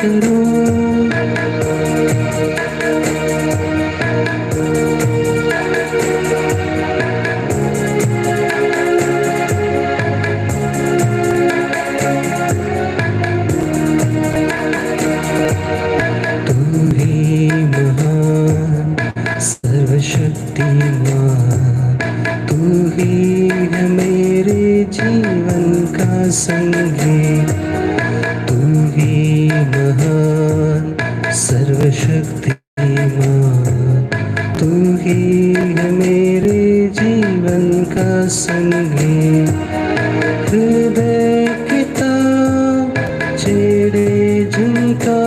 करूं। तू ही महान सर्वशक्तिमान, तू ही है मेरे जीवन का संगीत। तू ही महान सर्वशक्तिमान, तू ही है मेरे जीवन का संगीत। हृदय की तार छेड़े जिनका,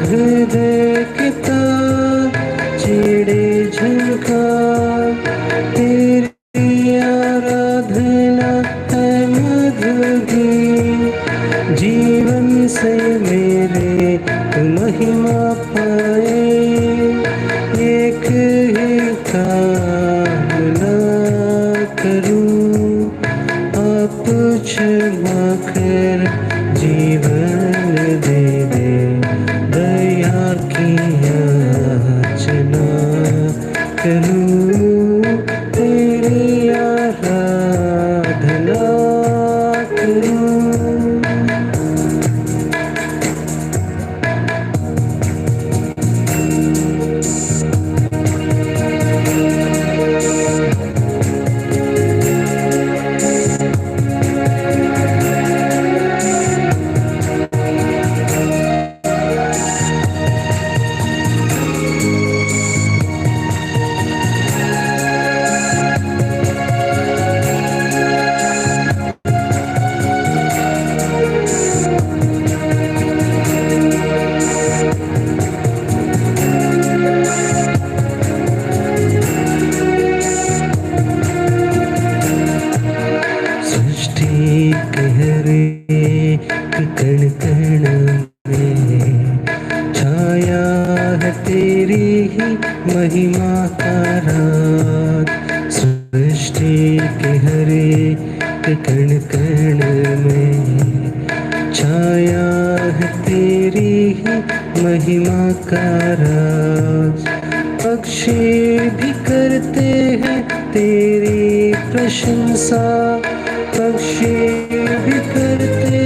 हृदय की तार छेड़े जिनका, तेरी आराधना है मधुर गीत। जीवन से मेरे तू महिमा पाए, एक ही कामना करूं, आप क्षमा कर जीवन दे दे, दया की याचना करूं, तेरी आराधना करूं। कण कण में छाया है तेरी ही महिमा का राज। सृष्टि के हर एक कण कण में छाया है तेरी ही महिमा का राज। पक्षी भी करते हैं तेरी प्रशंसा, पक्षी भी करते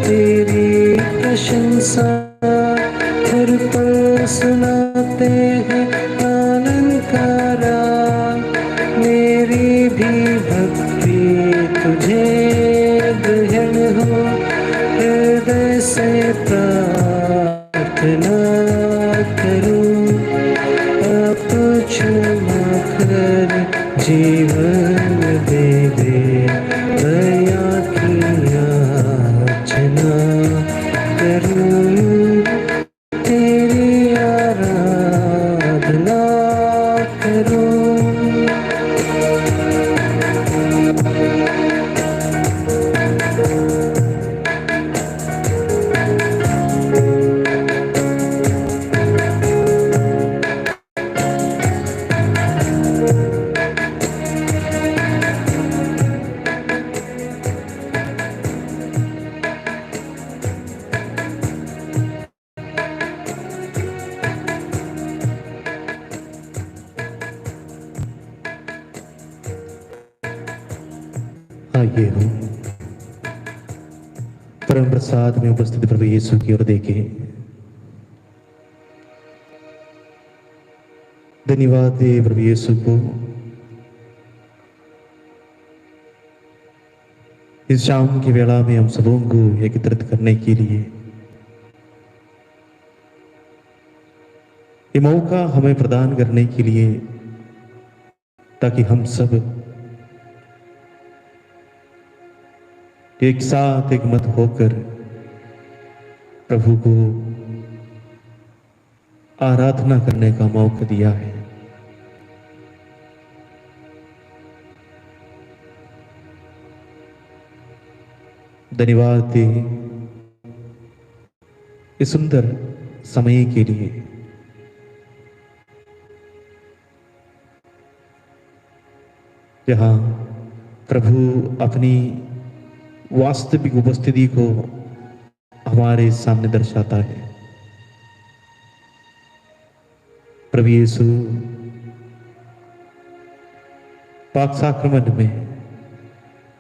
तेरी प्रशंसा। हर पल सुनाते हैं आनंद का राग। मेरी भी भक्ति तुझे ग्रहण हो, हृदय से प्रार्थना करूं, आप क्षमा कर जीवन दे दे, दया की याचना करूं, तेरी आराधना करूं। आइए हम परम प्रसाद में उपस्थित प्रभु यीशु की ओर देखें। धन्यवाद दे प्रभु यीशु को इस शाम की वेला में हम सबों को एकत्रित करने के लिए ये मौका हमें प्रदान करने के लिए, ताकि हम सब एक साथ एकमत होकर प्रभु को आराधना करने का मौका दिया है। धन्यवाद दे इस सुंदर समय के लिए। जहां प्रभु अपनी वास्तविक उपस्थिति को हमारे सामने दर्शाता है। प्रभु यीशु पाक साक्रमेंट में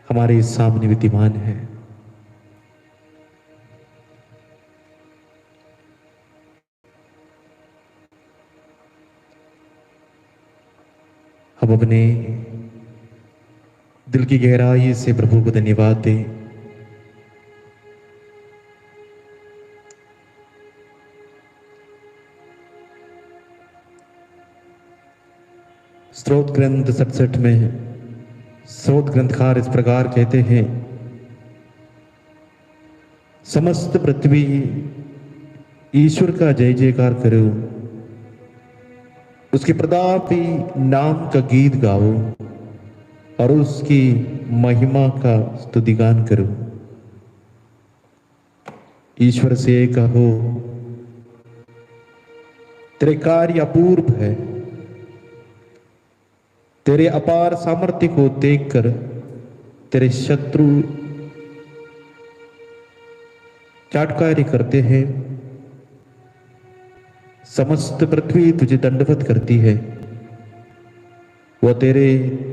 हमारे सामने विद्यमान है। हम अपने दिल की गहराई से प्रभु को धन्यवाद दें। स्रोत ग्रंथ 67 में स्रोत ग्रंथकार इस प्रकार कहते हैं, समस्त पृथ्वी ईश्वर का जय जयकार करो, उसके प्रतापी नाम का गीत गाओ और उसकी महिमा का स्तुतिगान करो। ईश्वर से कहो, तेरे कार्य अपूर्व है, तेरे अपार सामर्थ्य को देखकर तेरे शत्रु चाटकारी करते हैं। समस्त पृथ्वी तुझे दंडवत करती है, वह तेरे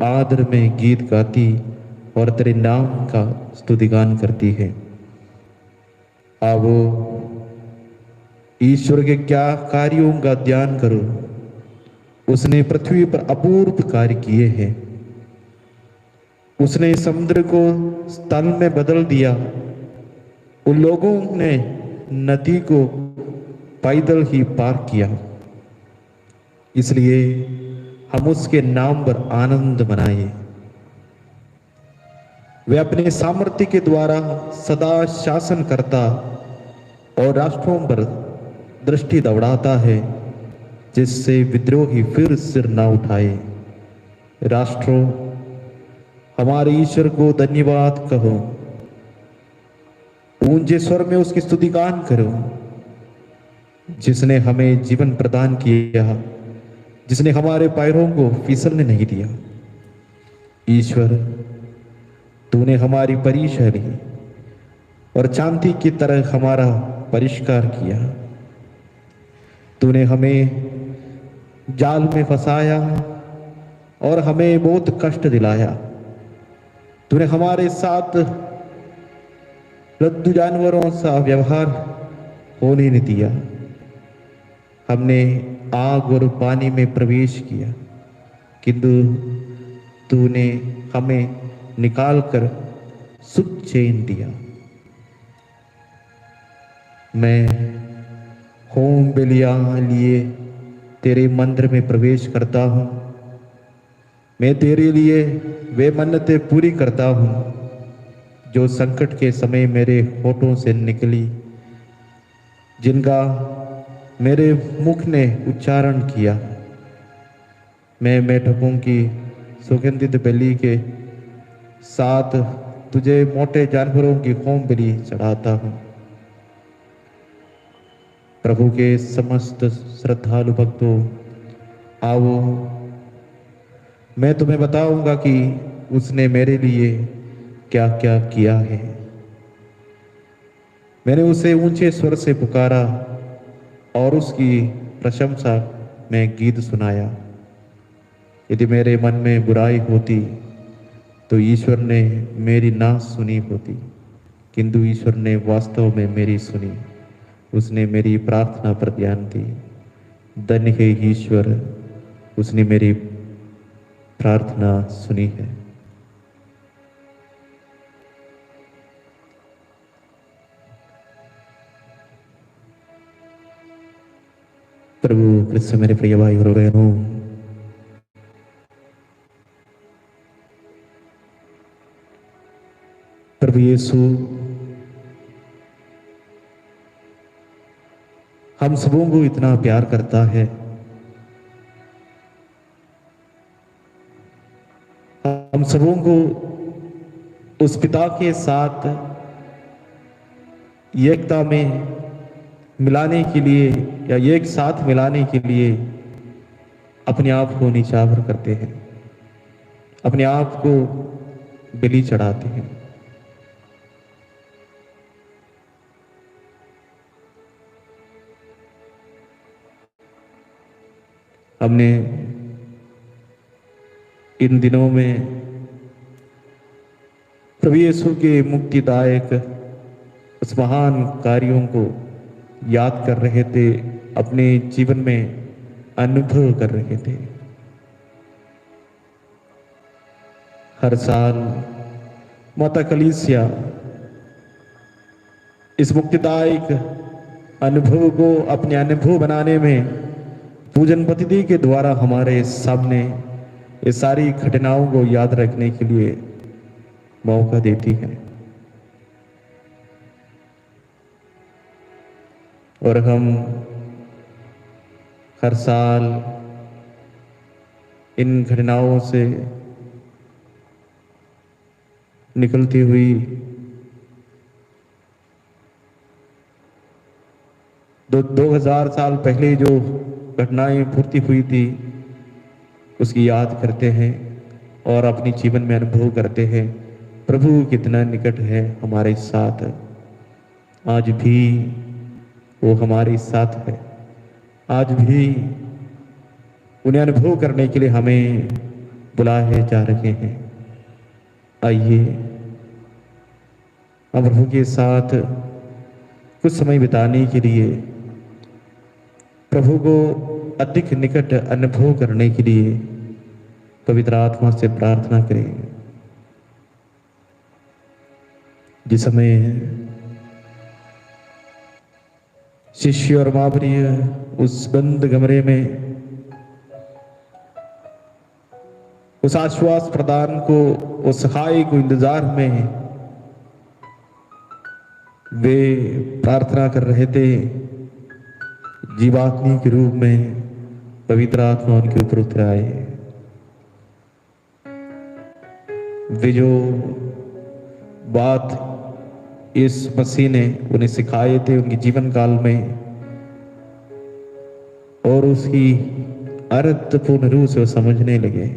आदर में गीत गाती और तेरे नाम का स्तुतिगान करती है। आओ ईश्वर के क्या कार्यों का ध्यान करो। उसने पृथ्वी पर अपूर्व कार्य किए हैं। उसने समुद्र को स्थल में बदल दिया। उन लोगों ने नदी को पैदल ही पार किया। इसलिए हम उसके नाम पर आनंद मनाए। वे अपने सामर्थ्य के द्वारा सदा शासन करता और राष्ट्रों पर दृष्टि दौड़ाता है, जिससे विद्रोही फिर सिर ना उठाए। राष्ट्रों, हमारे ईश्वर को धन्यवाद कहो, ऊंचे स्वर में उसकी स्तुतिगान करो, जिसने हमें जीवन प्रदान किया, जिसने हमारे पैरों को फिसलने नहीं दिया। ईश्वर, तूने हमारी परीक्षा ली और चांदी की तरह हमारा परिष्कार किया। तूने हमें जाल में फंसाया और हमें बहुत कष्ट दिलाया। तूने हमारे साथ लद्दू जानवरों सा व्यवहार होने नहीं दिया। हमने आग और पानी में प्रवेश किया, किंतु तूने हमें निकालकर सुख चैन दिया। मैं होम बलियां लिए तेरे मंदिर में प्रवेश करता हूं। मैं तेरे लिए वे मन्नतें पूरी करता हूं जो संकट के समय मेरे होठों से निकली, जिनका मेरे मुख ने उच्चारण किया। मैं मेढकों की सुगंधित बलि के साथ तुझे मोटे जानवरों की होम बलि चढ़ाता हूं। प्रभु के समस्त श्रद्धालु भक्तों, आओ मैं तुम्हें बताऊंगा कि उसने मेरे लिए क्या क्या किया है। मैंने उसे ऊंचे स्वर से पुकारा और उसकी प्रशंसा में गीत सुनाया। यदि मेरे मन में बुराई होती तो ईश्वर ने मेरी ना सुनी होती, किंतु ईश्वर ने वास्तव में मेरी सुनी। उसने मेरी प्रार्थना पर ध्यान दी। धन्य है ईश्वर, उसने मेरी प्रार्थना सुनी है। प्रभु कृष्ण, मेरे प्रिय भाई और बहनों, प्रभु यीशु हम सबों को इतना प्यार करता है। हम सबों को उस पिता के साथ एकता में मिलाने के लिए या एक साथ मिलाने के लिए अपने आप को निछावर करते हैं, अपने आप को बलि चढ़ाते हैं। हमने इन दिनों में प्रभु यीशु के मुक्तिदायक उस महान कार्यों को याद कर रहे थे, अपने जीवन में अनुभव कर रहे थे। हर साल माता कलीसिया इस मुक्तिदायक अनुभव को अपने अनुभव बनाने में पूजन पद्धति के द्वारा हमारे सामने ये सारी घटनाओं को याद रखने के लिए मौका देती है। और हम हर साल इन घटनाओं से निकलती हुई 2000 साल पहले जो घटनाएं पूर्ति हुई थी उसकी याद करते हैं और अपने जीवन में अनुभव करते हैं प्रभु कितना निकट है हमारे साथ। आज भी वो हमारे साथ है, आज भी उन्हें अनुभव करने के लिए हमें बुलाए जा रहे हैं। आइए हम प्रभु के साथ कुछ समय बिताने के लिए, प्रभु को अधिक निकट अनुभव करने के लिए पवित्र आत्मा से प्रार्थना करें। जिस समय शिष्य और मावरिय उस बंद कमरे में उस आश्वास प्रदान को, उस सहाय को इंतजार में वे प्रार्थना कर रहे थे, जीवात्मा के रूप में पवित्र आत्मा उनके ऊपर उतर आए। वे जो बात इस मसीह ने उन्हें सिखाए थे उनके जीवन काल में, और उसकी अर्थपूर्ण रूप से वो समझने लगे,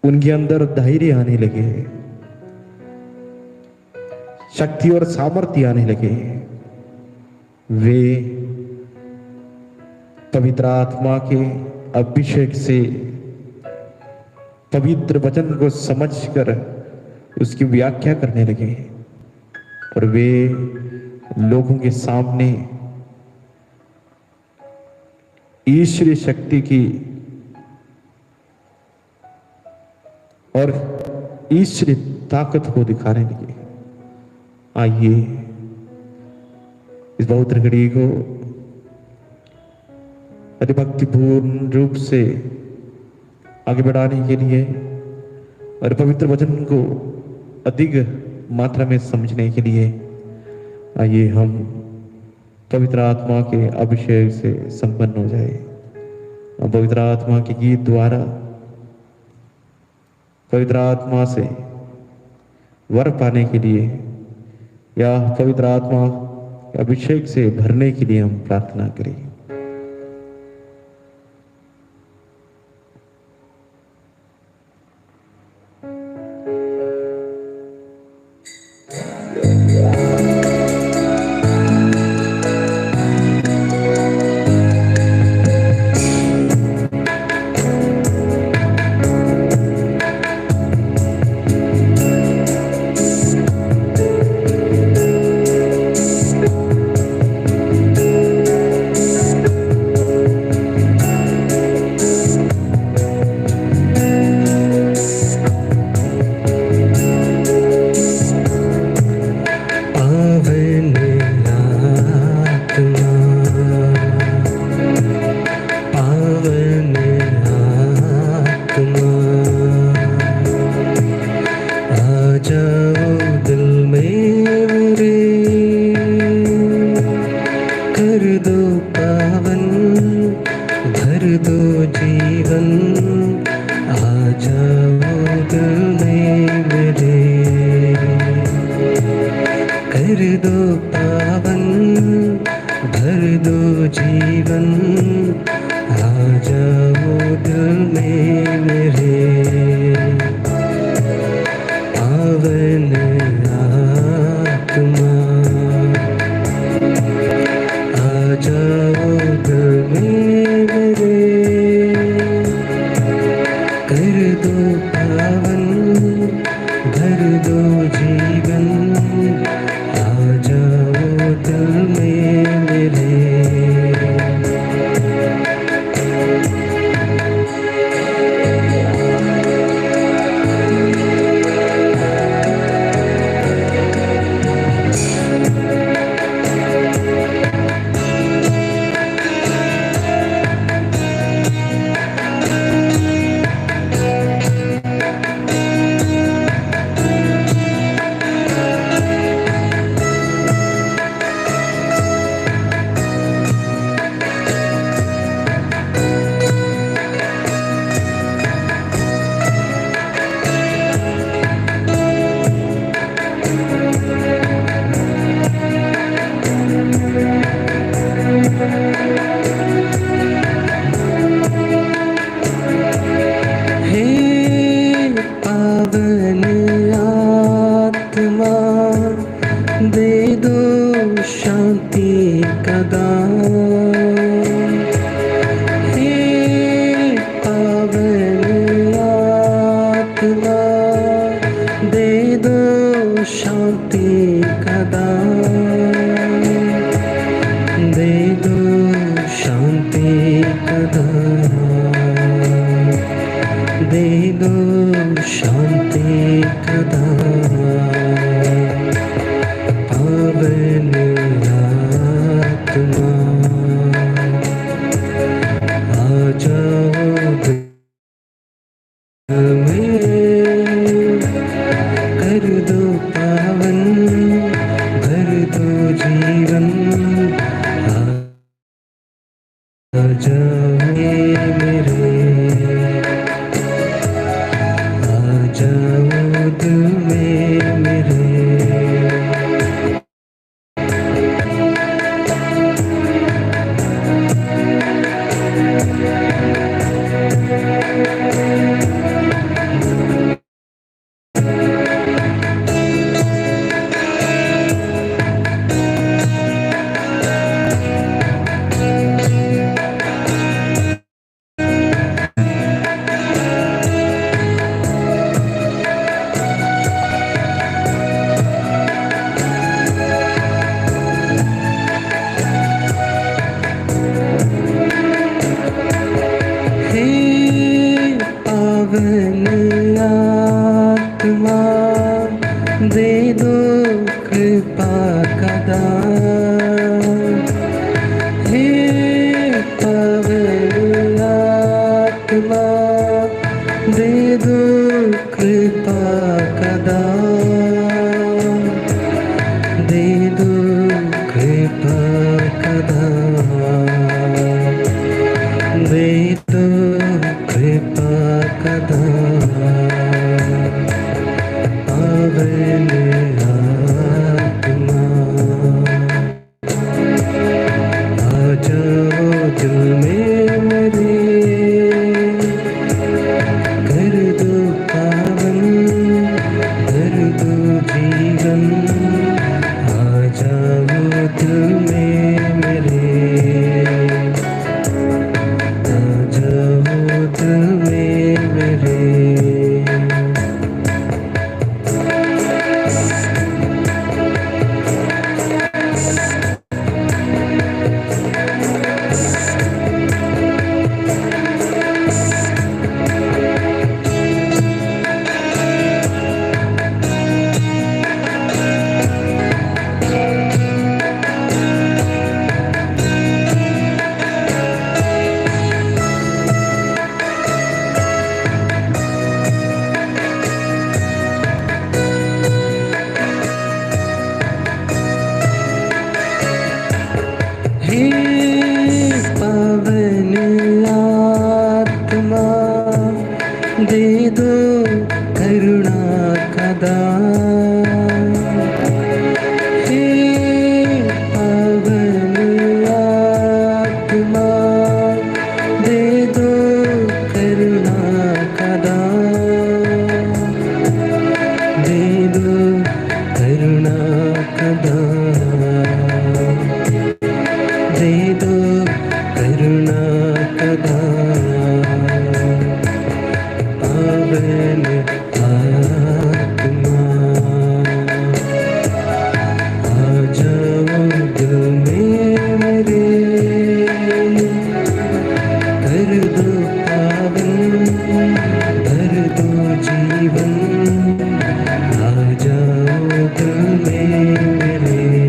उनके अंदर धैर्य आने लगे, शक्ति और सामर्थ्य आने लगे। वे पवित्र आत्मा के अभिषेक से पवित्र वचन को समझकर उसकी व्याख्या करने लगे, और वे लोगों के सामने ईश्वरीय शक्ति की और ईश्वरीय ताकत को दिखाने लगे। आइए इस पवित्र घड़ी को अतिभक्तिपूर्ण रूप से आगे बढ़ाने के लिए और पवित्र वचन को अधिक मात्रा में समझने के लिए आइए हम पवित्र आत्मा के अभिषेक से संपन्न हो जाए। हम पवित्र आत्मा के गीत द्वारा पवित्र आत्मा से वर पाने के लिए या पवित्र आत्मा के अभिषेक से भरने के लिए हम प्रार्थना करें। जाओ दिल में मेरे शांति का दान, हे पावन आत्मा दे दो शांति का दान, दे दो शांति का दान, दे दो शांति का दान। पावन आत्मा आ जाओ दिल में, कर दो पावन, भर दो जीवन। आ जाओ मेरे, आ जाओ दिल में मेरे। पावन आत्मा दे दो कृपा का दान, हे पावन आत्मा दे दो कृपा का दान, दे दो कृपा का दान, दे दो कृपा का दान। पावन आत्मा आ जाओ दिल में मेरे, कर दो पावन, कर दो जीवन। आ जाओ दिल में मेरे, आ जाओ दिल में मेरे। हे पावन आत्मा दे दो करुणा का दान, हे पावन आत्मा दे दो करुणा का दान, दे दो करुणा का दान, दे दो करुणा का दान। पावन आत्मा आ जाओ दिल में मेरे, कर दो पावन, भर दो जीवन। आ जाओ दिल में मेरे,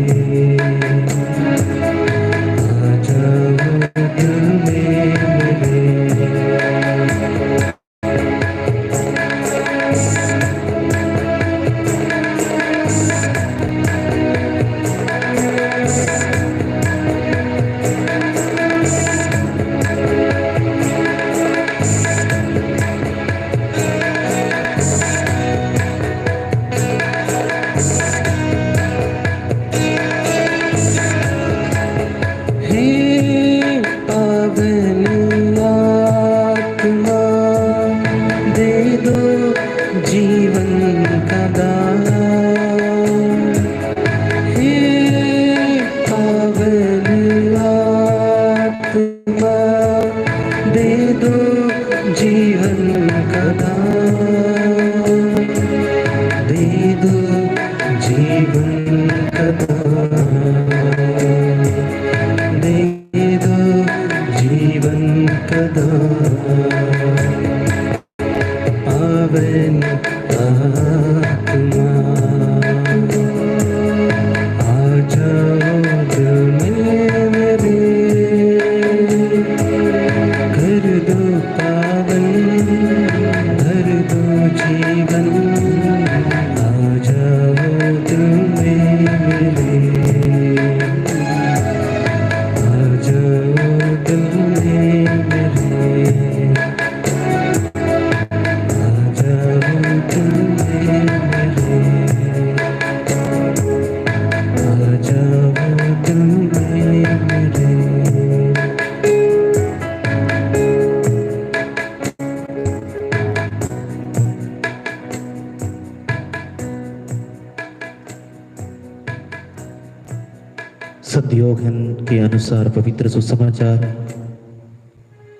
सद्योगन के अनुसार पवित्र सुसमाचार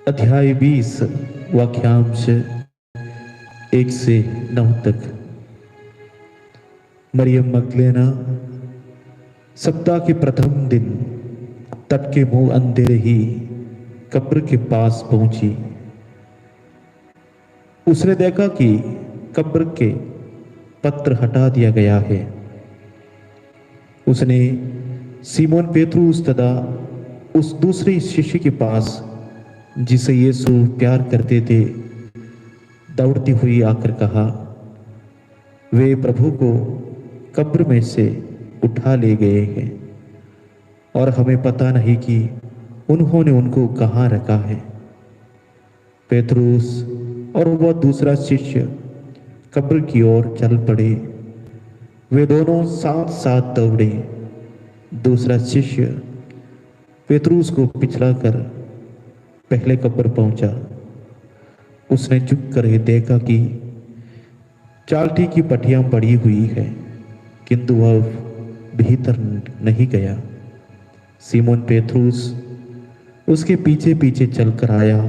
अध्याय 20 वाक्यांश 1 से 9 तक। मरियम मगदलेना सप्ताह के प्रथम दिन तट के मुंह अंधेरे ही कब्र के पास पहुंची। उसने देखा कि कब्र के पत्र हटा दिया गया है। उसने सीमोन पेतरुस तथा उस दूसरे शिष्य के पास जिसे यीशु प्यार करते थे दौड़ती हुई आकर कहा, वे प्रभु को कब्र में से उठा ले गए हैं और हमें पता नहीं कि उन्होंने उनको कहाँ रखा है। पेतरुस और वह दूसरा शिष्य कब्र की ओर चल पड़े। वे दोनों साथ साथ दौड़े। दूसरा शिष्य पेतरुस को पिछला कर पहले कब्र पहुंचा। उसने झुक कर देखा कि चालटी की पट्टियां पड़ी हुई है, किंतु वह भीतर नहीं गया। सीमोन पेतरुस उसके पीछे पीछे चलकर आया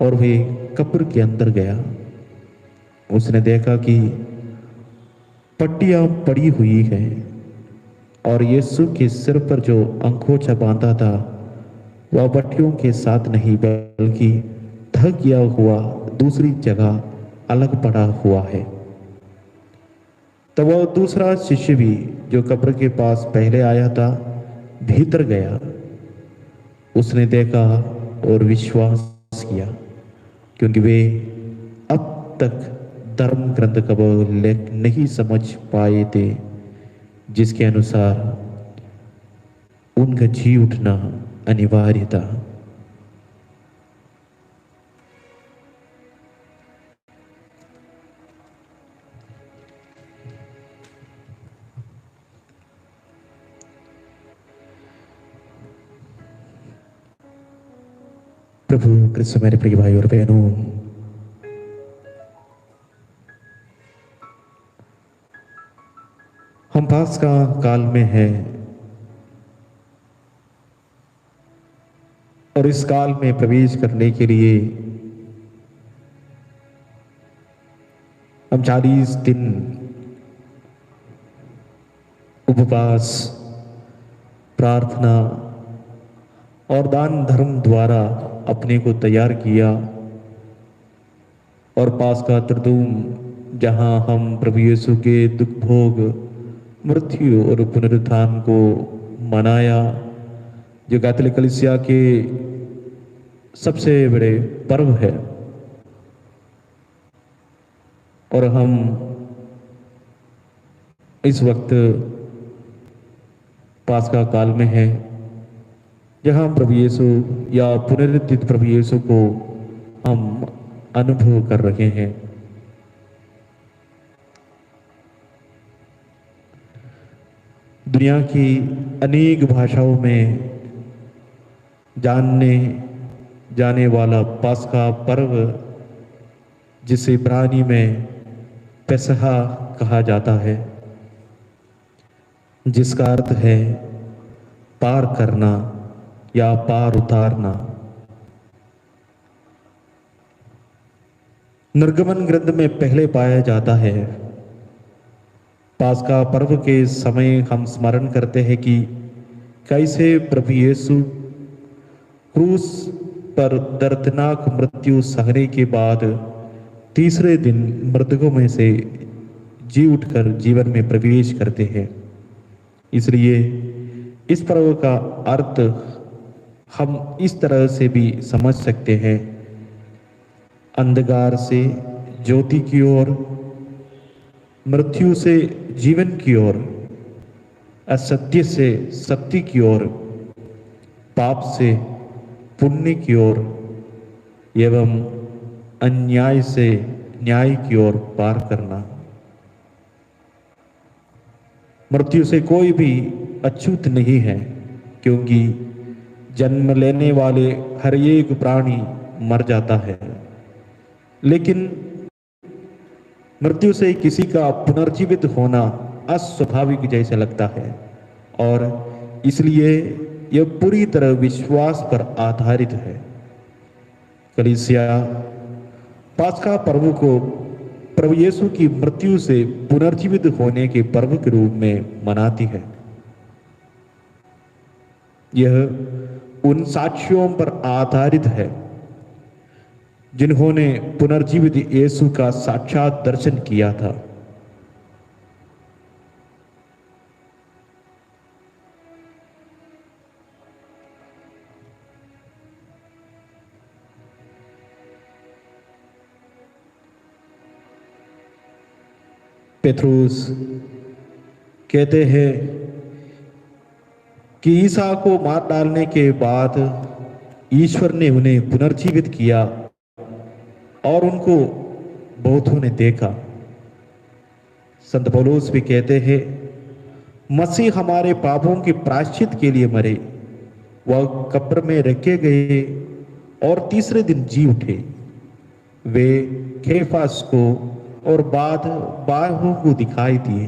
और वे कब्र के अंदर गया। उसने देखा कि पट्टियां पड़ी हुई हैं और यीशु के सिर पर जो अंगोछा बांधा था वह पट्टियों के साथ नहीं बल्कि ढक गया हुआ दूसरी जगह अलग पड़ा हुआ है। तब वह दूसरा शिष्य भी जो कब्र के पास पहले आया था भीतर गया। उसने देखा और विश्वास किया, क्योंकि वे अब तक धर्म ग्रंथ का वो लेख नहीं समझ पाए थे जिसके अनुसार उनका जी उठना अनिवार्य था। प्रभु कृष्ण मेरे प्रिय भाई और बहनों, हम पास्का काल में हैं और इस काल में प्रवेश करने के लिए हम 40 दिन उपवास, प्रार्थना और दान धर्म द्वारा अपने को तैयार किया। और पास्का त्रिदूम जहां हम प्रभु यीशु के दुख भोग, मृत्यु और पुनरुत्थान को मनाया, जो कैथोलिक कलीसिया के सबसे बड़े पर्व है। और हम इस वक्त पास्का काल में हैं जहां प्रभु यीशु या पुनरुत्थित प्रभु यीशु को हम अनुभव कर रहे हैं। दुनिया की अनेक भाषाओं में जानने जाने वाला पास्का पर्व, जिसे इब्रानी में पेसहा कहा जाता है, जिसका अर्थ है पार करना या पार उतारना। निर्गमन ग्रंथ में पहले पाया जाता है। पास्का पर्व के समय हम स्मरण करते हैं कि कैसे प्रभु यीशु क्रूस पर दर्दनाक मृत्यु सहने के बाद तीसरे दिन मृतकों में से जी उठकर जीवन में प्रवेश करते हैं। इसलिए इस पर्व का अर्थ हम इस तरह से भी समझ सकते हैं, अंधकार से ज्योति की ओर, मृत्यु से जीवन की ओर, असत्य से सत्य की ओर, पाप से पुण्य की ओर एवं अन्याय से न्याय की ओर पार करना। मृत्यु से कोई भी अछूत नहीं है, क्योंकि जन्म लेने वाले हर एक प्राणी मर जाता है, लेकिन मृत्यु से किसी का पुनर्जीवित होना अस्वाभाविक जैसे लगता है। और इसलिए यह पूरी तरह विश्वास पर आधारित है। कलीसिया पास्का पर्व को प्रभु यीशु की मृत्यु से पुनर्जीवित होने के पर्व के रूप में मनाती है। यह उन साक्ष्यों पर आधारित है जिन्होंने पुनर्जीवित यीशु का साक्षात दर्शन किया था। पेत्रुस कहते हैं कि ईसा को मार डालने के बाद ईश्वर ने उन्हें पुनर्जीवित किया और उनको बहुतों ने देखा। संत पौलुस भी कहते हैं, मसीह हमारे पापों के प्रायश्चित के लिए मरे, वह कब्र में रखे गए और तीसरे दिन जी उठे। वे केफास को और बाद 12 को दिखाई दिए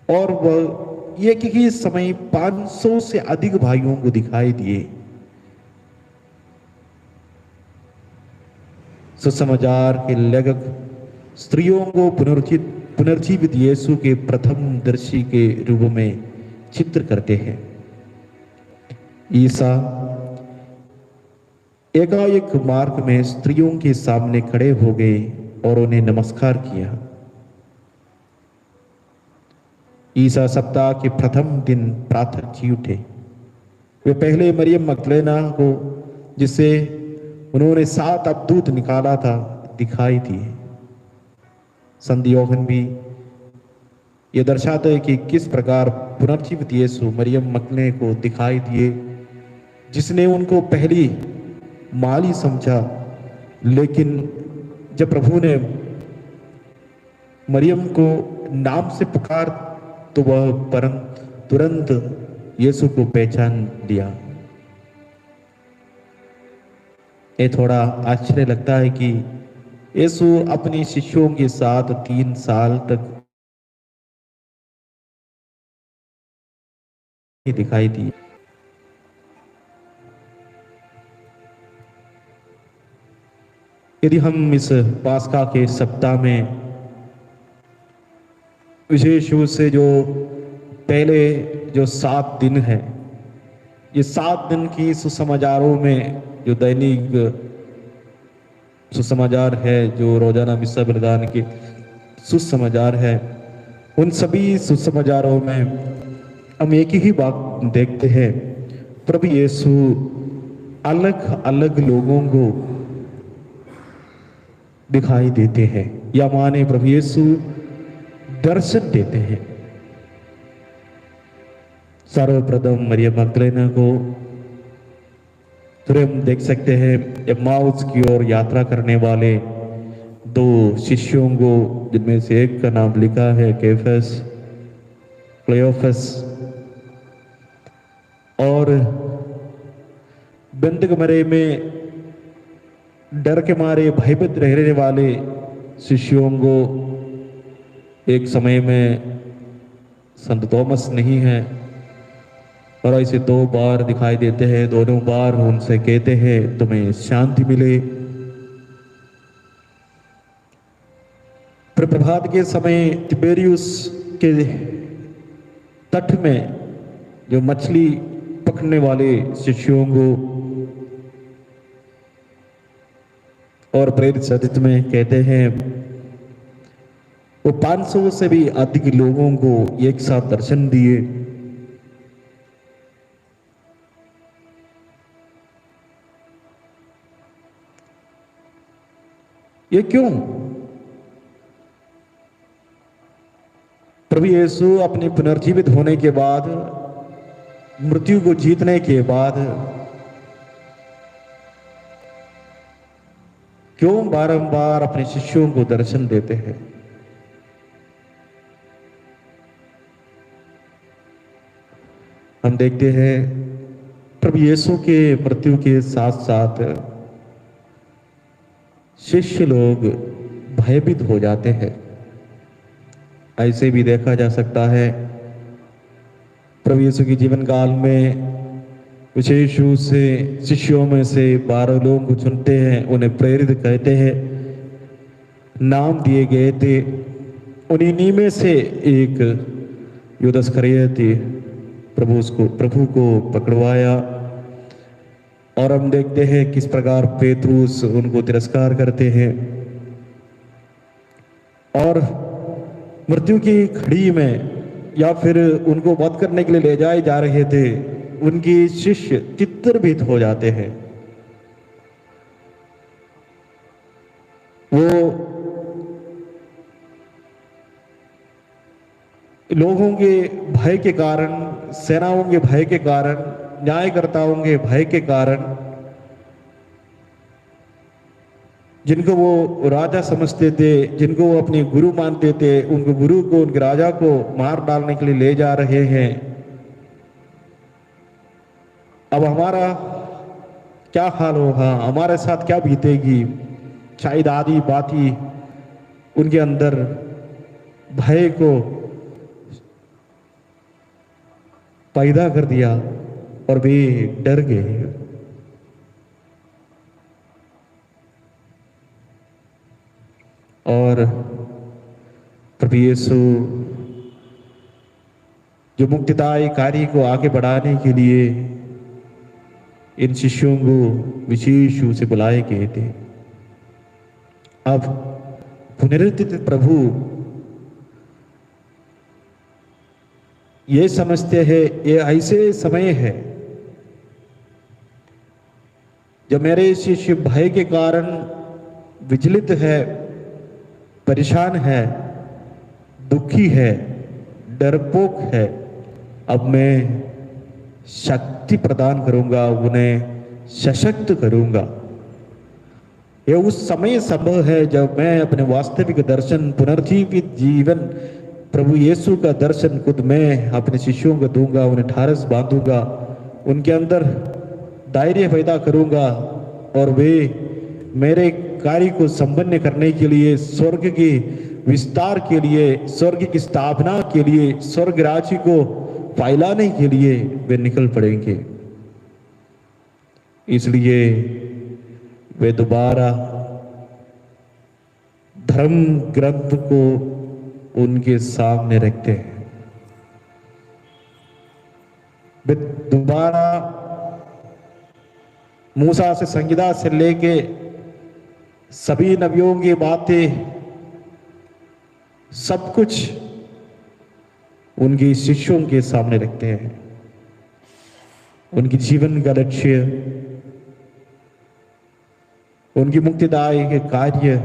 और वह एक ही समय 500 से अधिक भाइयों को दिखाई दिए। सुसमाचार के लेखक स्त्रियों को पुनर्जीवित यीशु के प्रथम दर्शी के रूप में चित्र करते हैं। ईसा एकाएक मार्ग में स्त्रियों के सामने खड़े हो गए और उन्हें नमस्कार किया। ईसा सप्ताह के प्रथम दिन प्रातः जी उठे। वे पहले मरियम मगदलेना को, जिसे उन्होंने 7 अवधूत निकाला था, दिखाई दिए। संत योहन भी ये दर्शाते हैं कि किस प्रकार पुनर्जीवित यीशु मरियम मगदलेना को दिखाई दिए, जिसने उनको पहली माली समझा, लेकिन जब प्रभु ने मरियम को नाम से पुकार तो वह परम तुरंत यीशु को पहचान लिया। ये थोड़ा आश्चर्य लगता है कि यीशु अपने शिष्यों के साथ 3 साल तक दिखाई दी। यदि हम इस पास्का के सप्ताह में विशेष रूप से जो पहले जो 7 दिन है, ये 7 दिन की सुसमाचारों में जो दैनिक सुसमाचार है, जो रोजाना मिस्सा बलिदान के सुसमाचार है, उन सभी सुसमाचारों में हम एक ही बात देखते हैं, प्रभु यीशु अलग अलग लोगों को दिखाई देते हैं, या माने प्रभु यीशु दर्शन देते हैं। सर्वप्रथम मरियम मगदलेना को फिर हम देख सकते हैं एम्माउस की ओर यात्रा करने वाले 2 शिष्यों को, जिनमें से एक का नाम लिखा है केफस, क्लेओफस, और बंद कमरे में डर के मारे भयभीत रहने वाले शिष्यों को एक समय में संत थॉमस नहीं है, और ऐसे 2 बार दिखाई देते हैं। दोनों बार उनसे कहते हैं तुम्हें शांति मिले। प्रभात के समय तिबेरियुस के तट में जो मछली पकड़ने वाले शिष्यों को और प्रेरित चरित्र में कहते हैं वो 500 से भी अधिक लोगों को एक साथ दर्शन दिए। ये क्यों? प्रभु यीशु अपने पुनर्जीवित होने के बाद, मृत्यु को जीतने के बाद क्यों बारंबार अपने शिष्यों को दर्शन देते हैं? हम देखते हैं प्रभु यीशु के मृत्यु के साथ साथ शिष्य लोग भयभीत हो जाते हैं। ऐसे भी देखा जा सकता है प्रभु यीशु के जीवन काल में विशेष रूप से शिष्यों में से 12 लोगों को चुनते हैं, उन्हें प्रेरित कहते हैं, नाम दिए गए थे। उन्हीं में से एक यूदास इस्करियोती प्रभु को पकड़वाया। और हम देखते हैं किस प्रकार पेतरुस उनको तिरस्कार करते हैं और मृत्यु की घड़ी में या फिर उनको वध करने के लिए ले जाए जा रहे थे, उनकी शिष्य चित्रभीत हो जाते हैं। वो लोगों के भय के कारण, सेनाओं के भय के कारण, न्यायकर्ताओं के भय के कारण, जिनको वो राजा समझते थे, जिनको वो अपने गुरु मानते थे, उनको गुरु को, उनके राजा को मार डालने के लिए ले जा रहे हैं। अब हमारा क्या हाल होगा, हमारे साथ क्या बीतेगी? शायद आदि बाती उनके अंदर भय को पैदा कर दिया और वे डर गए। और प्रभु यीशु जो मुक्तिदायी कार्य को आगे बढ़ाने के लिए इन शिष्यों को विशेष रूप से बुलाए गए थे। अब पुनरुत्थित प्रभु ये समझते हैं, ये ऐसे समय है जब मेरे शिष्य भय के कारण विचलित है, परेशान है, दुखी है, डरपोक है। अब मैं शक्ति प्रदान करूंगा, उन्हें सशक्त करूंगा। यह उस समय संभव है जब मैं अपने वास्तविक दर्शन, पुनर्जीवित जीवन, प्रभु यीशु का दर्शन खुद मैं अपने शिष्यों को दूंगा, उन्हें ढाढ़स बांधूंगा, उनके अंदर धैर्य पैदा करूंगा और वे मेरे कार्य को संपन्न करने के लिए, स्वर्ग के विस्तार के लिए, स्वर्ग की स्थापना के लिए, स्वर्ग राज्य को फैलाने के लिए वे निकल पड़ेंगे। इसलिए वे दोबारा धर्म ग्रंथ को उनके सामने रखते हैं। वे दोबारा मूसा से, संहिता से लेके सभी नबियों की बातें, सब कुछ उनके शिष्यों के सामने रखते हैं। उनकी जीवन का लक्ष्य, उनकी मुक्तिदायी के कार्य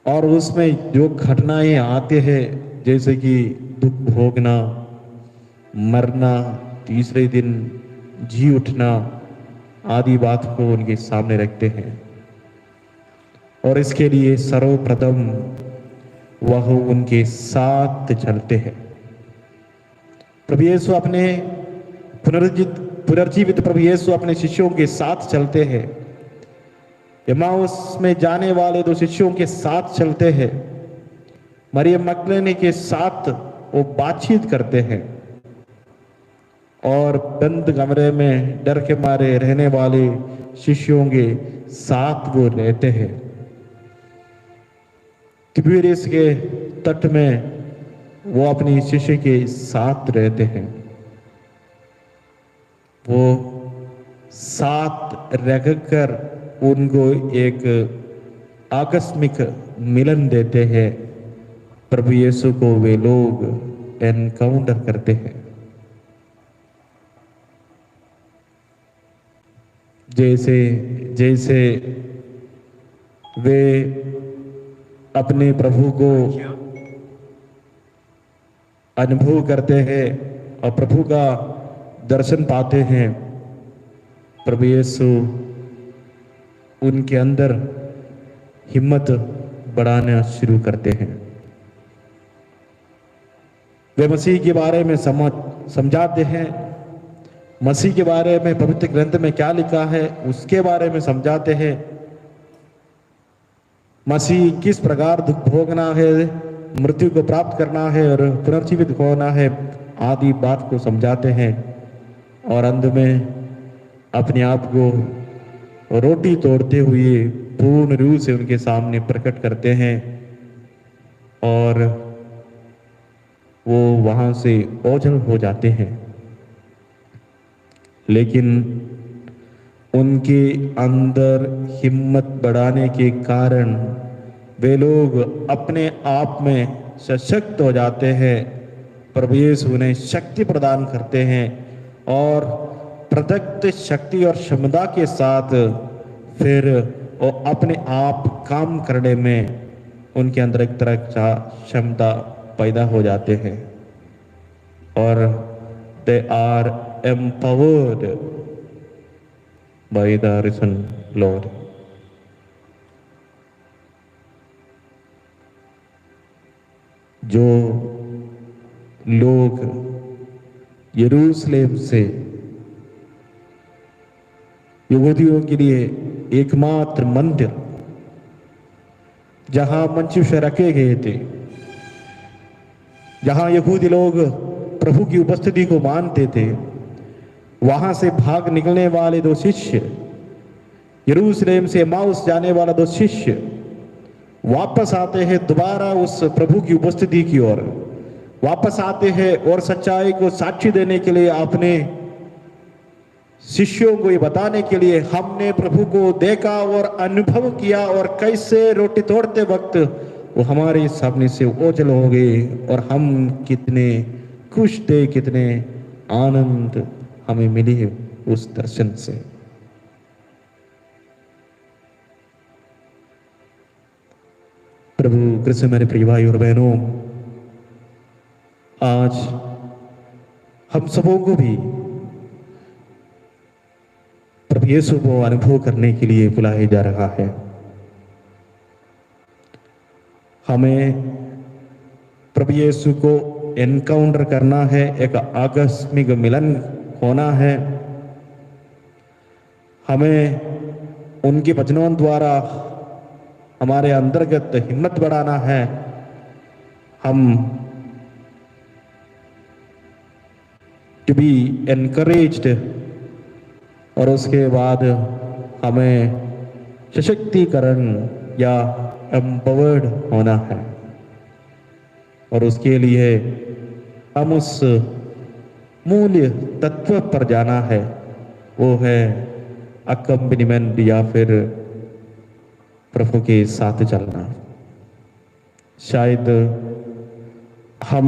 और उसमें जो घटनाएं आते हैं, जैसे कि दुख भोगना, मरना, तीसरे दिन जी उठना आदि बात को उनके सामने रखते हैं। और इसके लिए सर्वप्रथम वह उनके साथ चलते हैं। प्रभु यीशु अपने पुनर्जीवित प्रभु यीशु अपने शिष्यों के साथ चलते हैं। एमाउस में जाने वाले 2 शिष्यों के साथ चलते हैं। मरियम मगदलीनी के साथ वो बातचीत करते हैं और बंद कमरे में डर के मारे रहने वाले शिष्यों के साथ वो रहते हैं। तिबिरियस के तट में वो अपनी शिष्य के साथ रहते हैं। वो साथ रहकर उनको एक आकस्मिक मिलन देते हैं। प्रभु यीशु को वे लोग एनकाउंटर करते हैं। जैसे जैसे वे अपने प्रभु को अनुभव करते हैं और प्रभु का दर्शन पाते हैं, प्रभु यीशु उनके अंदर हिम्मत बढ़ाना शुरू करते हैं। वे मसीह के बारे में समझाते हैं, मसीह के बारे में पवित्र ग्रंथ में क्या लिखा है उसके बारे में समझाते हैं। मसीह किस प्रकार दुख भोगना है, मृत्यु को प्राप्त करना है और पुनर्जीवित होना है आदि बात को समझाते हैं और अंत में अपने आप को रोटी तोड़ते हुए पूर्ण रूप से उनके सामने प्रकट करते हैं और वो वहां से ओझल हो जाते हैं। लेकिन उनके अंदर हिम्मत बढ़ाने के कारण वे लोग अपने आप में सशक्त हो जाते हैं। प्रभु यीशु उन्हें शक्ति प्रदान करते हैं और प्रदत्त शक्ति और क्षमता के साथ फिर वो अपने आप काम करने में उनके अंदर एक तरह का क्षमता पैदा हो जाते हैं और they are empowered by the risen Lord. जो लोग यरूशलेम से यहूदियों के लिए एकमात्र मंदिर जहां मनुष्य रखे गए थे, जहां यहूदी लोग प्रभु की उपस्थिति को मानते थे, वहां से भाग निकलने वाले दो शिष्य, यरूशलेम से एमाउस जाने वाला दो शिष्य वापस आते हैं दोबारा उस प्रभु की उपस्थिति की ओर वापस आते हैं और सच्चाई को साक्षी देने के लिए अपने शिष्यों को ये बताने के लिए हमने प्रभु को देखा और अनुभव किया और कैसे रोटी तोड़ते वक्त वो हमारे सामने से ओझल हो गए और हम कितने खुश थे, कितने आनंद हमें मिली उस दर्शन से। प्रभु कृष्ण मेरे प्रिय भाई और बहनों, आज हम सबों को भी प्रभु यीशु को अनुभव करने के लिए बुलाया जा रहा है। हमें प्रभु यीशु को एनकाउंटर करना है, एक आकस्मिक मिलन होना है। हमें उनके वचनों द्वारा हमारे अंतर्गत हिम्मत बढ़ाना है। हम टू बी एनकरेज्ड और उसके बाद हमें सशक्तिकरण या एम्पावर्ड होना है और उसके लिए हम उस मूल्य तत्व पर जाना है, वो है अकम्पनीमेंट या फिर प्रभु के साथ चलना। शायद हम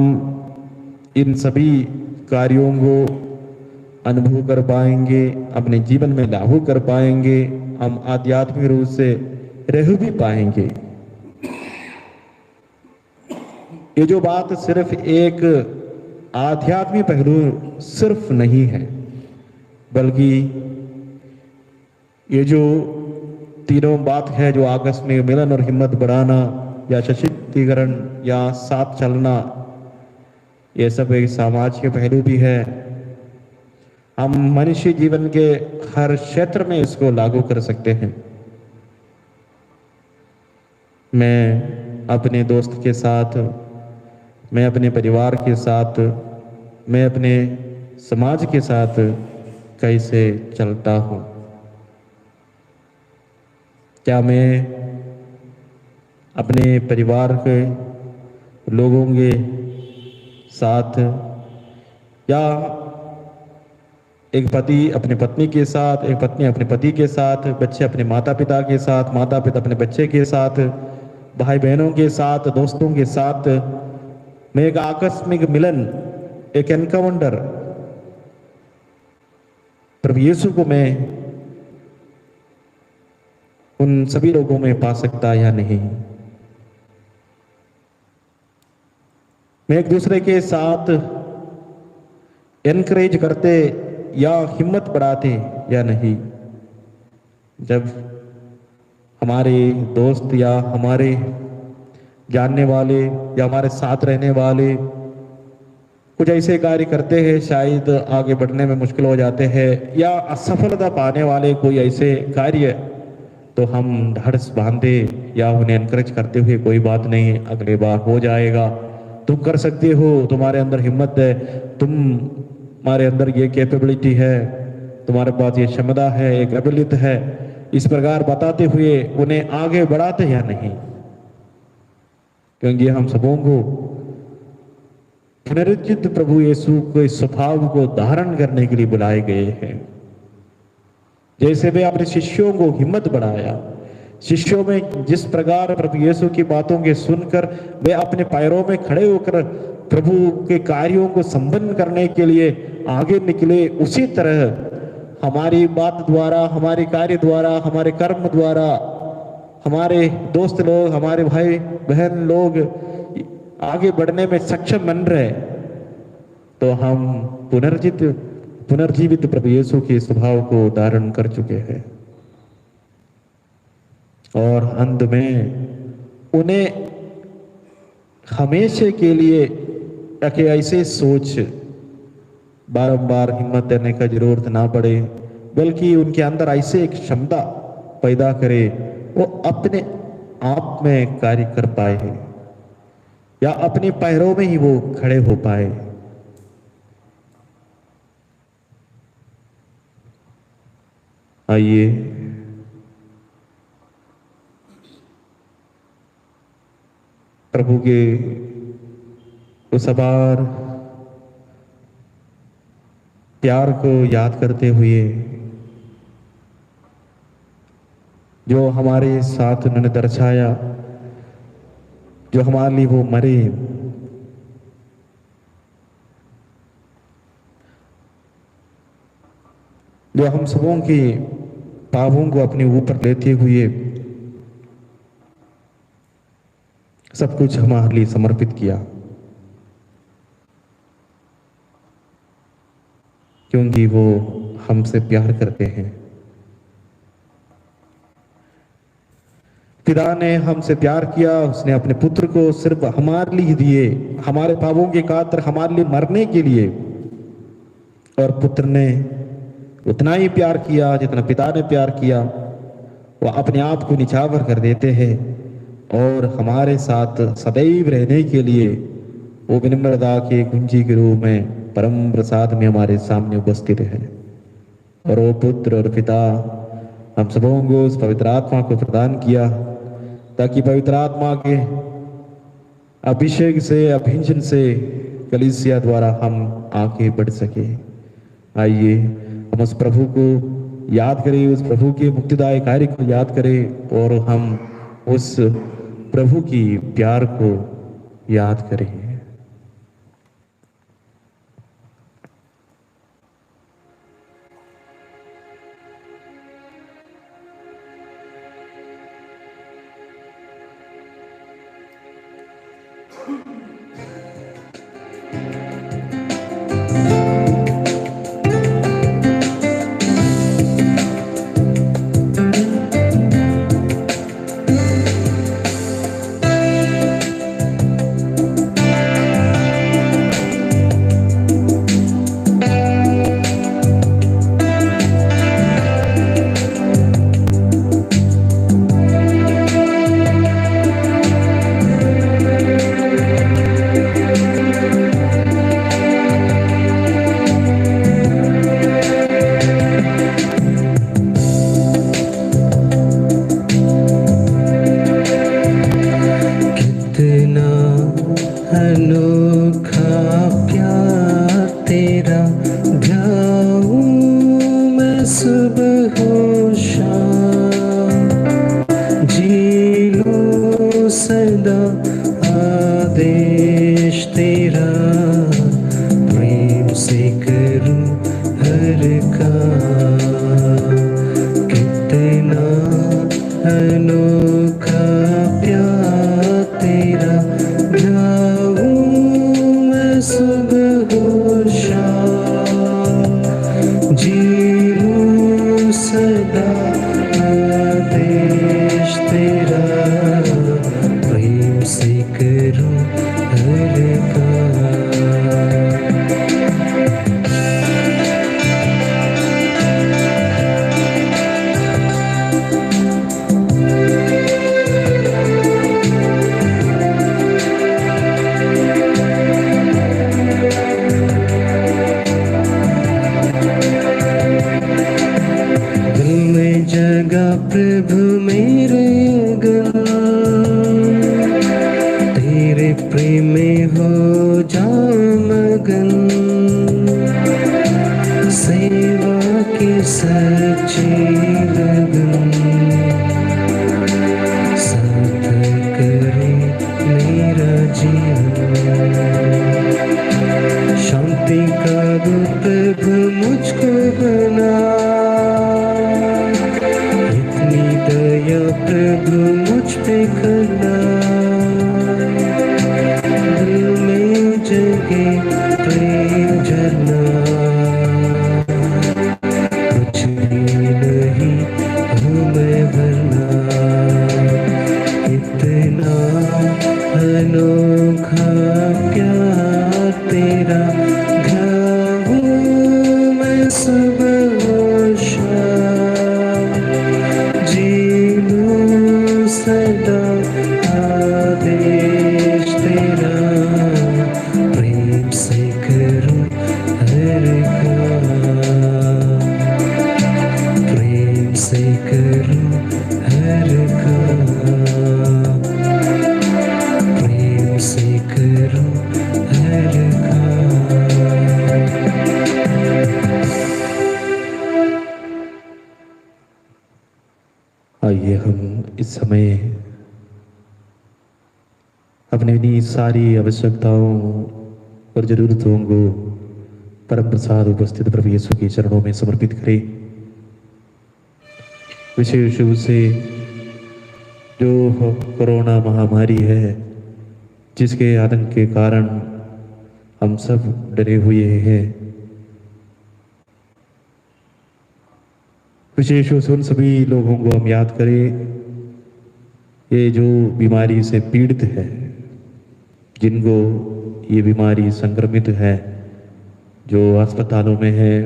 इन सभी कार्यों को अनुभव कर पाएंगे, अपने जीवन में लागू कर पाएंगे, हम आध्यात्मिक रूप से रह भी पाएंगे। ये जो बात सिर्फ एक आध्यात्मिक पहलू सिर्फ नहीं है, बल्कि ये जो तीनों बात है, जो आकस्मिक मिलन और हिम्मत बढ़ाना या सशक्तिकरण या साथ चलना, ये सब एक सामाजिक पहलू भी है। हम मनुष्य जीवन के हर क्षेत्र में इसको लागू कर सकते हैं। मैं अपने दोस्त के साथ, मैं अपने परिवार के साथ, मैं अपने समाज के साथ कैसे चलता हूँ? क्या मैं अपने परिवार के लोगों के साथ या एक पति अपने पत्नी के साथ, एक पत्नी अपने पति के साथ, बच्चे अपने माता पिता के साथ, माता पिता अपने बच्चे के साथ, भाई बहनों के साथ, दोस्तों के साथ में एक आकस्मिक मिलन, एक एनकाउंटर प्रभु यीशु को मैं उन सभी लोगों में पा सकता या नहीं? मैं एक दूसरे के साथ एनकरेज करते या हिम्मत बढ़ाते या नहीं? जब हमारे दोस्त या हमारे जानने वाले या हमारे साथ रहने वाले कुछ ऐसे कार्य करते हैं, शायद आगे बढ़ने में मुश्किल हो जाते हैं या असफलता पाने वाले कोई ऐसे कार्य, तो हम ढाढ़स बांधे या उन्हें एनकरेज करते हुए कोई बात नहीं, अगले बार हो जाएगा, तुम कर सकते हो, तुम्हारे अंदर हिम्मत है, तुम्हारे अंदर ये कैपेबिलिटी है, तुम्हारे पास ये क्षमता है, एक एबिलिटी है, इस प्रकार बताते हुए उन्हें आगे बढ़ाते या नहीं? क्योंकि हम सबों को पुनरुत्थित प्रभु यीशु के स्वभाव को धारण करने के लिए बुलाए गए हैं। जैसे वे अपने शिष्यों को हिम्मत बढ़ाया, शिष्यों में जिस प्रकार प्रभु यीशु की बातों के सुनकर वे अपने पैरों में खड़े होकर प्रभु के कार्यों को संपन्न करने के लिए आगे निकले, उसी तरह हमारी बात द्वारा, हमारे कार्य द्वारा, हमारे कर्म द्वारा, हमारे दोस्त लोग, हमारे भाई बहन लोग आगे बढ़ने में सक्षम बन रहे, तो हम पुनर्जीवित प्रभु यीशु के स्वभाव को धारण कर चुके हैं। और अंत में उन्हें हमेशा के लिए ताकि ऐसे सोच बारंबार हिम्मत देने का जरूरत ना पड़े, बल्कि उनके अंदर ऐसे एक क्षमता पैदा करे, वो अपने आप में कार्य कर पाए या अपने पैरों में ही वो खड़े हो पाए। आइए प्रभु के उस अपार प्यार को याद करते हुए जो हमारे साथ उन्होंने दर्शाया, जो हमारे लिए वो मरे, जो हम सबों के पापों को अपने ऊपर लेते हुए सब कुछ हमारे लिए समर्पित किया, क्योंकि वो हमसे प्यार करते हैं। पिता ने हमसे प्यार किया, उसने अपने पुत्र को सिर्फ हमारे लिए दिए, हमारे पापों के खातिर हमारे लिए मरने के लिए। और पुत्र ने उतना ही प्यार किया जितना पिता ने प्यार किया। वो अपने आप को निछावर कर देते हैं और हमारे साथ सदैव रहने के लिए वो विनम्रता के कुंजी के रूप में परम प्रसाद में हमारे सामने उपस्थित है। और वो पुत्र और पिता हम सबों को उस पवित्र आत्मा को प्रदान किया, ताकि पवित्र आत्मा के अभिषेक से, अभिंजन से कलीसिया द्वारा हम आगे बढ़ सके। आइए हम उस प्रभु को याद करें, उस प्रभु के मुक्तिदायी कार्य को याद करें और हम उस प्रभु की प्यार को याद करें। सच्ची लगन साथ करे मेरा जीवन। शांति का दूत मुझको बना, इतनी दया प्रभु मुझ पे करना। दिल में जगे प्रेम झरना, कुछ भी नहीं हूँ मैं वरना। इतना अनोखा प्यार तेरा, ध्याऊं मैं सुबह और शाम। जी लूं सदा आदेश तेरा, प्रेम से करूं हर काम। प्रेम से करूं हर काम, प्रेम से करूं हर काम। आइए हम इस समय अपनी इन्हीं सारी आवश्यकताओं और जरूरतों को परम प्रसाद उपस्थित प्रभु यीशु के चरणों में समर्पित करें। विशेष रूप से जो कोरोना महामारी है, जिसके आतंक के कारण हम सब डरे हुए हैं, विशेष रूप से उन सभी लोगों को हम याद करें, ये जो बीमारी से पीड़ित है, जिनको ये बीमारी संक्रमित है, जो अस्पतालों में है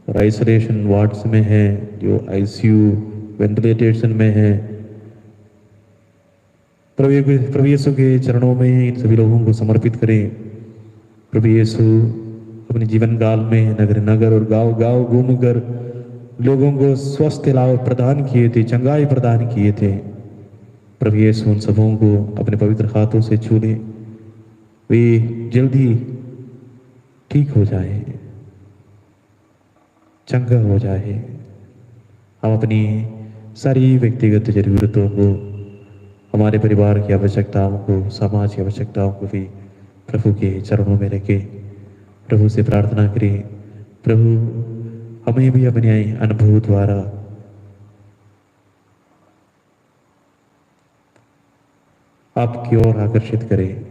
और आइसोलेशन वार्ड्स में है, जो आईसीयू वेंटिलेशन में है, प्रभु यीशु के चरणों में इन सभी लोगों को समर्पित करें। प्रभु यीशु अपने जीवन काल में नगर नगर और गांव गांव घूमकर लोगों को स्वस्थ लाभ प्रदान किए थे, चंगाई प्रदान किए थे। प्रभु यीशु उन सबों को अपने पवित्र हाथों से छू ले, वे जल्दी ठीक हो जाए, चंगा हो जाए। हम अपनी सारी व्यक्तिगत जरूरतों को, हमारे परिवार की आवश्यकताओं को, समाज की आवश्यकताओं को भी प्रभु के चरणों में रखें। प्रभु से प्रार्थना करें, प्रभु हमें भी अपने अनुभव द्वारा आपकी ओर आकर्षित करें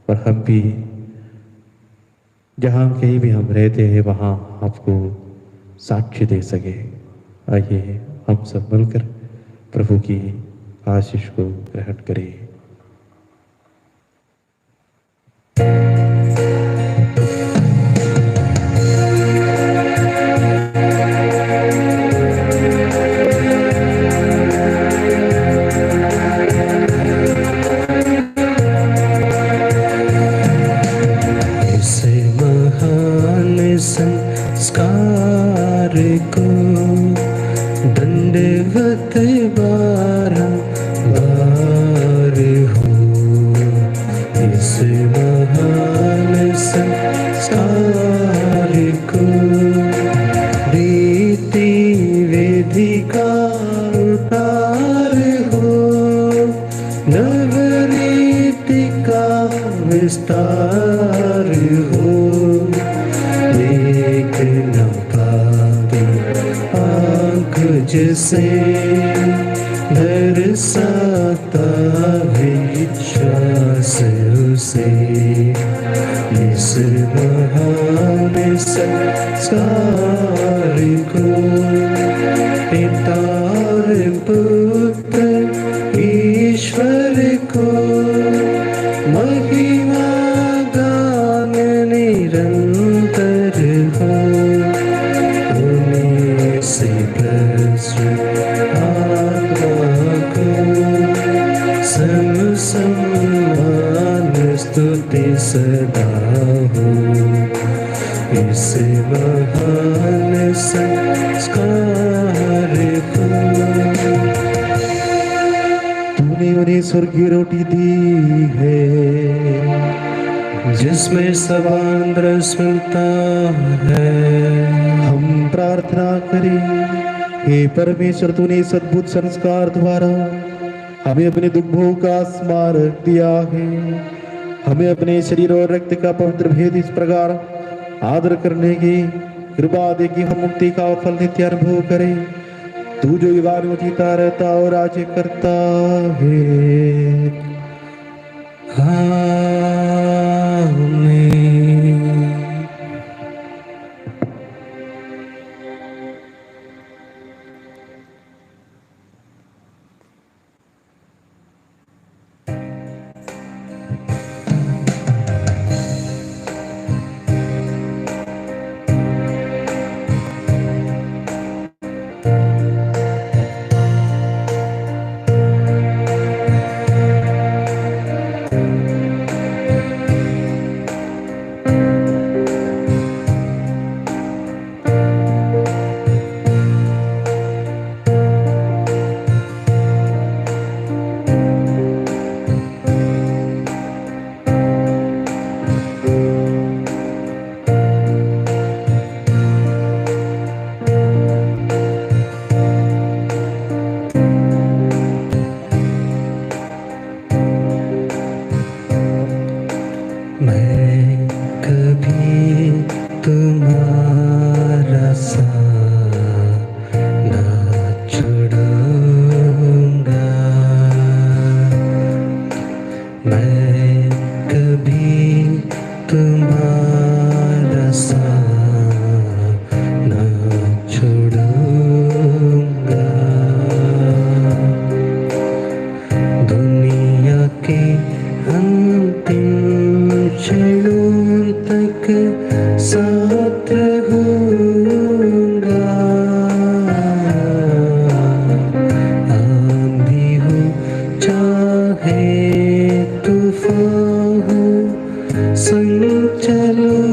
और हम भी जहाँ कहीं भी हम रहते हैं वहाँ आपको साक्ष्य दे सके। आइए हम सब मिलकर प्रभु की आशीष को ग्रहण करें। संस्कार को दंडवत बारंबार हो, इस महान संस्कार को रीति विधि का उतार हो, नवरीति का विस्तार हो। देख न पाती आँख जिसे दर्शाता विश्वास उसे, इस महान संस्कार को पिता और पुत्र ईश्वर को महिमा गान निरंतर हो। उन्हीं से आत्मा को सम्मान स्तुति सदा हो, इस महान संस्कार को। तूने उन्हें स्वर्गीय रोटी दी है, जिसमें सब रस मिलता है। हम प्रार्थना करें। हे परमेश्वर, तूने इस अद्भुत संस्कार द्वारा हमें अपने दुखों का स्मारक दिया है। हमें अपने शरीर और रक्त का पवित्र भेद इस प्रकार आदर करने की कृपा दे कि हम मुक्ति का फल नित्य अनुभव करें। तू जो युगान में जीता रहता और राज्य करता है। आमीन। मैं कभी तुम्हारा साथ न छोड़ूंगा। मैं कभी तुम्हारा साथ न छोड़ूंगा। दुनिया के अंतिम क्षणों तक साथ रहूंगा। आंधी हो चाहे तूफान हो, संग चलूंगा।